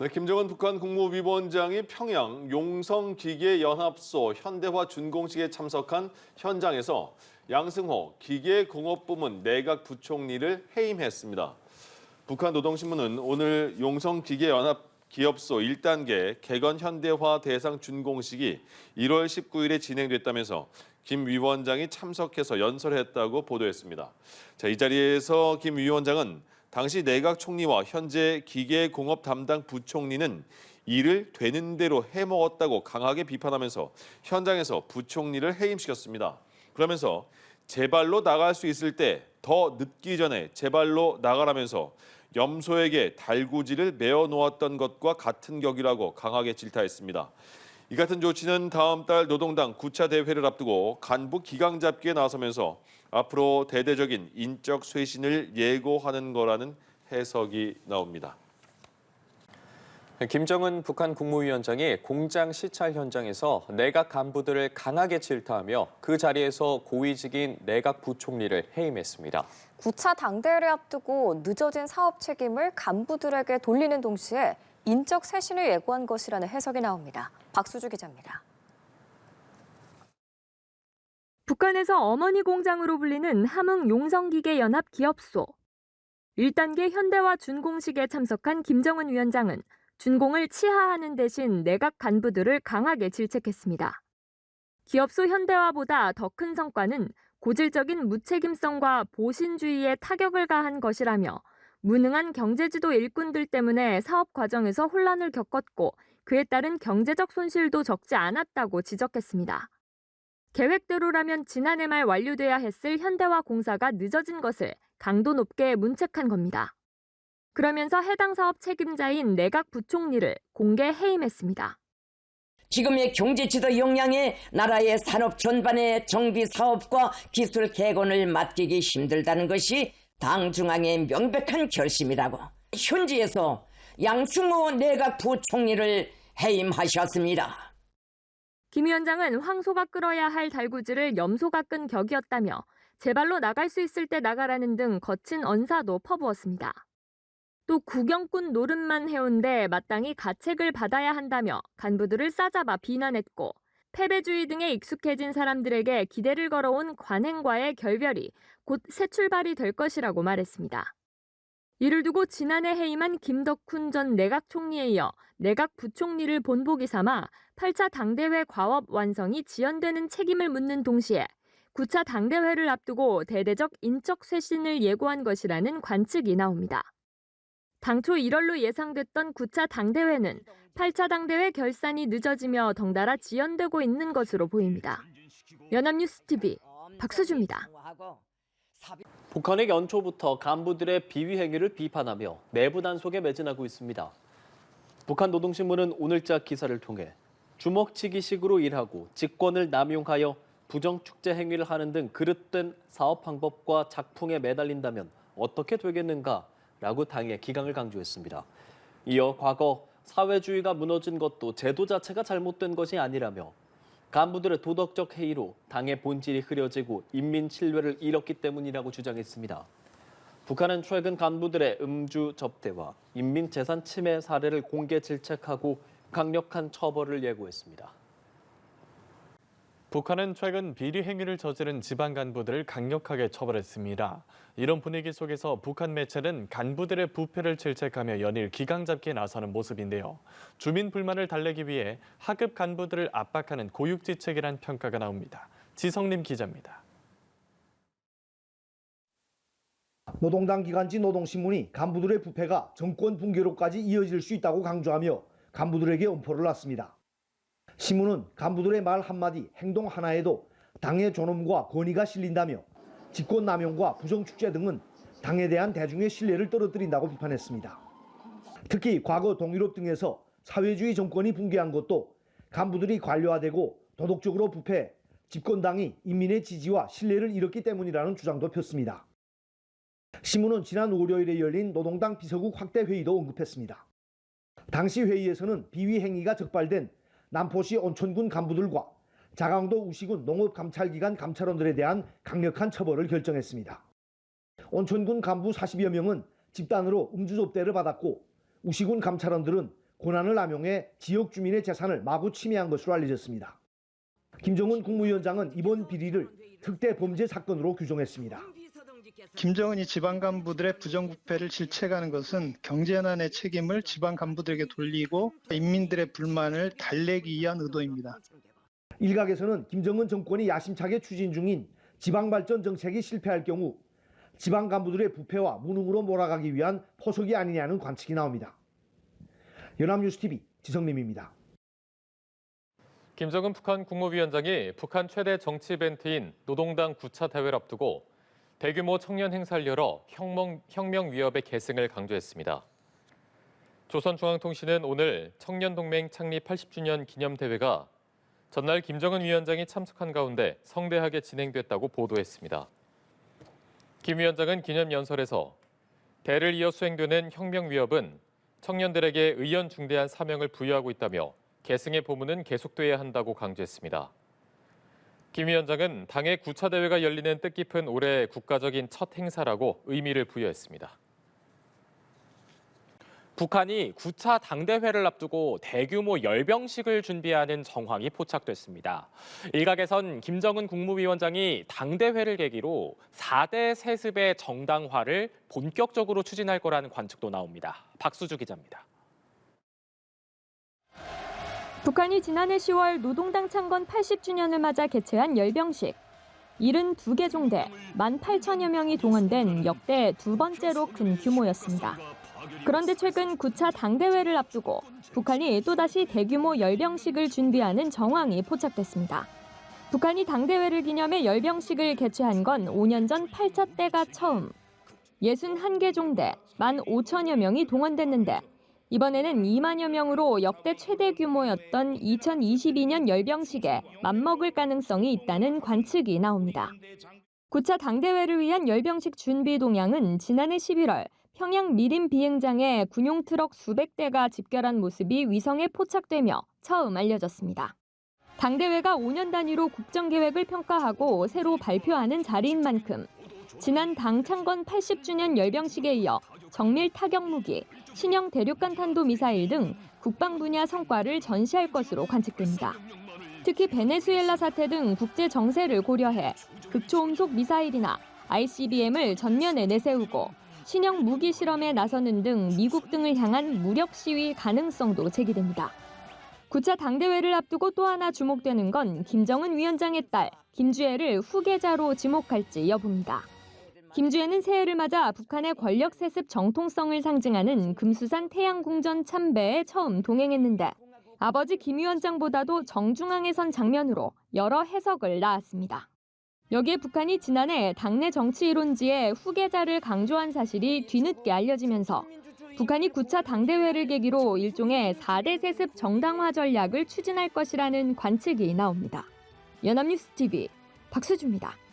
네, 김정은 북한 국무위원장이 평양 용성기계연합소 현대화 준공식에 참석한 현장에서 양승호 기계공업부문 내각 부총리를 해임했습니다. 북한 노동신문은 오늘 용성기계연합 기업소 1단계 개건 현대화 대상 준공식이 1월 19일에 진행됐다면서 김 위원장이 참석해서 연설했다고 보도했습니다. 이 자리에서 김 위원장은 당시 내각 총리와 현재 기계공업 담당 부총리는 일을 되는 대로 해먹었다고 강하게 비판하면서 현장에서 부총리를 해임시켰습니다. 그러면서 제 발로 나갈 수 있을 때 더 늦기 전에 제 발로 나가라면서 염소에게 달구지를 메어 놓았던 것과 같은 격이라고 강하게 질타했습니다. 이 같은 조치는 다음 달 노동당 9차 대회를 앞두고 간부 기강 잡기에 나서면서 앞으로 대대적인 인적 쇄신을 예고하는 거라는 해석이 나옵니다. 김정은 북한 국무위원장이 공장 시찰 현장에서 내각 간부들을 강하게 질타하며 그 자리에서 고위직인 내각 부총리를 해임했습니다. 9차 당대회를 앞두고 늦어진 사업 책임을 간부들에게 돌리는 동시에 인적 쇄신을 예고한 것이라는 해석이 나옵니다. 박수주 기자입니다. 북한에서 어머니 공장으로 불리는 함흥 용성기계연합 기업소. 1단계 현대화 준공식에 참석한 김정은 위원장은 준공을 치하하는 대신 내각 간부들을 강하게 질책했습니다. 기업소 현대화보다 더 큰 성과는 고질적인 무책임성과 보신주의에 타격을 가한 것이라며 무능한 경제지도 일꾼들 때문에 사업 과정에서 혼란을 겪었고 그에 따른 경제적 손실도 적지 않았다고 지적했습니다. 계획대로라면 지난해 말 완료돼야 했을 현대화 공사가 늦어진 것을 강도 높게 문책한 겁니다. 그러면서 해당 사업 책임자인 내각 부총리를 공개 해임했습니다. 지금의 경제지도 역량에 나라의 산업 전반의 정비 사업과 기술 개건을 맡기기 힘들다는 것이 당 중앙의 명백한 결심이라고 현지에서 양승호 내각 부총리를 해임하셨습니다. 김 위원장은 황소가 끌어야 할 달구지를 염소가 끈 격이었다며 제발로 나갈 수 있을 때 나가라는 등 거친 언사도 퍼부었습니다. 또 구경꾼 노릇만 해온데 마땅히 가책을 받아야 한다며 간부들을 싸잡아 비난했고 패배주의 등에 익숙해진 사람들에게 기대를 걸어온 관행과의 결별이 곧 새 출발이 될 것이라고 말했습니다. 이를 두고 지난해 해임한 김덕훈 전 내각 총리에 이어 내각 부총리를 본보기 삼아 8차 당대회 과업 완성이 지연되는 책임을 묻는 동시에 9차 당대회를 앞두고 대대적 인적 쇄신을 예고한 것이라는 관측이 나옵니다. 당초 1월로 예상됐던 9차 당대회는 8차 당대회 결산이 늦어지며 덩달아 지연되고 있는 것으로 보입니다. 연합뉴스TV 박수주입니다. 북한의 연초부터 간부들의 비위 행위를 비판하며 내부 단속에 매진하고 있습니다. 북한 노동신문은 오늘자 기사를 통해 주먹치기식으로 일하고 직권을 남용하여 부정축제 행위를 하는 등 그릇된 사업 방법과 작풍에 매달린다면 어떻게 되겠는가라고 당의 기강을 강조했습니다. 이어 과거 사회주의가 무너진 것도 제도 자체가 잘못된 것이 아니라며 간부들의 도덕적 해이로 당의 본질이 흐려지고 인민 신뢰를 잃었기 때문이라고 주장했습니다. 북한은 최근 간부들의 음주 접대와 인민 재산 침해 사례를 공개 질책하고 강력한 처벌을 예고했습니다. 북한은 최근 비리 행위를 저지른 지방 간부들을 강력하게 처벌했습니다. 이런 분위기 속에서 북한 매체는 간부들의 부패를 질책하며 연일 기강 잡기에 나서는 모습인데요. 주민 불만을 달래기 위해 하급 간부들을 압박하는 고육지책이란 평가가 나옵니다. 지성림 기자입니다. 노동당 기관지 노동신문이 간부들의 부패가 정권 붕괴로까지 이어질 수 있다고 강조하며 간부들에게 엄포를 놨습니다. 신문은 간부들의 말 한마디, 행동 하나에도 당의 존엄과 권위가 실린다며 직권남용과 부정축제 등은 당에 대한 대중의 신뢰를 떨어뜨린다고 비판했습니다. 특히 과거 동유럽 등에서 사회주의 정권이 붕괴한 것도 간부들이 관료화되고 도덕적으로 부패, 집권당이 인민의 지지와 신뢰를 잃었기 때문이라는 주장도 폈습니다. 신문은 지난 월요일에 열린 노동당 비서국 확대 회의도 언급했습니다. 당시 회의에서는 비위 행위가 적발된 남포시 온천군 간부들과 자강도 우시군 농업감찰기관 감찰원들에 대한 강력한 처벌을 결정했습니다. 온천군 간부 40여 명은 집단으로 음주 접대를 받았고 우시군 감찰원들은 권한을 남용해 지역 주민의 재산을 마구 침해한 것으로 알려졌습니다. 김정은 국무위원장은 이번 비리를 특대 범죄 사건으로 규정했습니다. 김정은이 지방 간부들의 부정부패를 질책하는 것은 경제난의 책임을 지방 간부들에게 돌리고 인민들의 불만을 달래기 위한 의도입니다. 일각에서는 김정은 정권이 야심차게 추진 중인 지방발전 정책이 실패할 경우 지방 간부들의 부패와 무능으로 몰아가기 위한 포석이 아니냐는 관측이 나옵니다. 연합뉴스TV 지성림입니다. 김정은 북한 국무위원장이 북한 최대 정치 이벤트인 노동당 9차 대회를 앞두고 대규모 청년 행사를 열어 혁명 위협의 계승을 강조했습니다. 조선중앙통신은 오늘 청년동맹 창립 80주년 기념대회가 전날 김정은 위원장이 참석한 가운데 성대하게 진행됐다고 보도했습니다. 김 위원장은 기념연설에서 대를 이어 수행되는 혁명 위협은 청년들에게 의연중대한 사명을 부여하고 있다며 계승의 포문은 계속돼야 한다고 강조했습니다. 김 위원장은 당의 9차 대회가 열리는 뜻깊은 올해 국가적인 첫 행사라고 의미를 부여했습니다. 북한이 9차 당대회를 앞두고 대규모 열병식을 준비하는 정황이 포착됐습니다. 일각에선 김정은 국무위원장이 당대회를 계기로 4대 세습의 정당화를 본격적으로 추진할 거라는 관측도 나옵니다. 박수주 기자입니다. 북한이 지난해 10월 노동당 창건 80주년을 맞아 개최한 열병식. 72개 종대, 18,000여 명이 동원된 역대 두 번째로 큰 규모였습니다. 그런데 최근 9차 당대회를 앞두고 북한이 또다시 대규모 열병식을 준비하는 정황이 포착됐습니다. 북한이 당대회를 기념해 열병식을 개최한 건 5년 전 8차 때가 처음. 61개 종대, 15,000여 명이 동원됐는데 이번에는 2만여 명으로 역대 최대 규모였던 2022년 열병식에 맞먹을 가능성이 있다는 관측이 나옵니다. 9차 당대회를 위한 열병식 준비 동향은 지난해 11월 평양 미림 비행장에 군용 트럭 수백 대가 집결한 모습이 위성에 포착되며 처음 알려졌습니다. 당대회가 5년 단위로 국정계획을 평가하고 새로 발표하는 자리인 만큼 지난 당 창건 80주년 열병식에 이어 정밀 타격무기, 신형 대륙간 탄도미사일 등 국방 분야 성과를 전시할 것으로 관측됩니다. 특히 베네수엘라 사태 등 국제 정세를 고려해 극초음속 미사일이나 ICBM을 전면에 내세우고 신형 무기 실험에 나서는 등 미국 등을 향한 무력 시위 가능성도 제기됩니다. 9차 당대회를 앞두고 또 하나 주목되는 건 김정은 위원장의 딸 김주애를 후계자로 지목할지 여부입니다. 김주애는 새해를 맞아 북한의 권력 세습 정통성을 상징하는 금수산 태양궁전 참배에 처음 동행했는데 아버지 김 위원장보다도 정중앙에 선 장면으로 여러 해석을 낳았습니다. 여기에 북한이 지난해 당내 정치 이론지에 후계자를 강조한 사실이 뒤늦게 알려지면서 북한이 9차 당대회를 계기로 일종의 4대 세습 정당화 전략을 추진할 것이라는 관측이 나옵니다. 연합뉴스TV 박수주입니다.